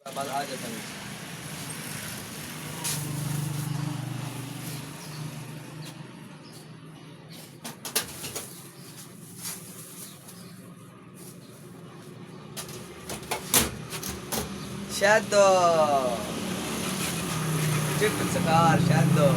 बाद आ जाता है। Shadow. Triple cigar, Shadow.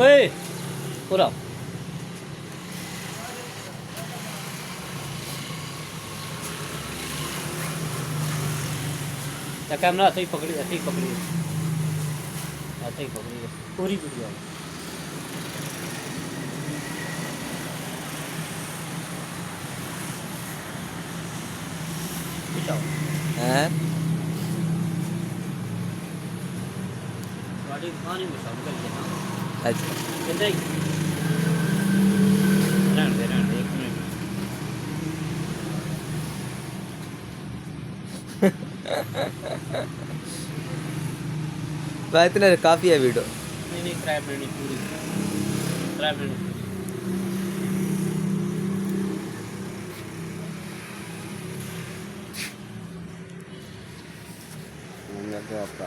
Oi, पूरा या कैमरा ऐसे ही पकड़ी ऐसे ही पकड़ी पूरी वीडियो हैं? गाड़ी खानी में शाम कर देना अच्छा। कितने रहने दे एक मिनट भाई इतना काफी है वीडियो। नहीं 3 मिनट पूरी 3 मिनट आपका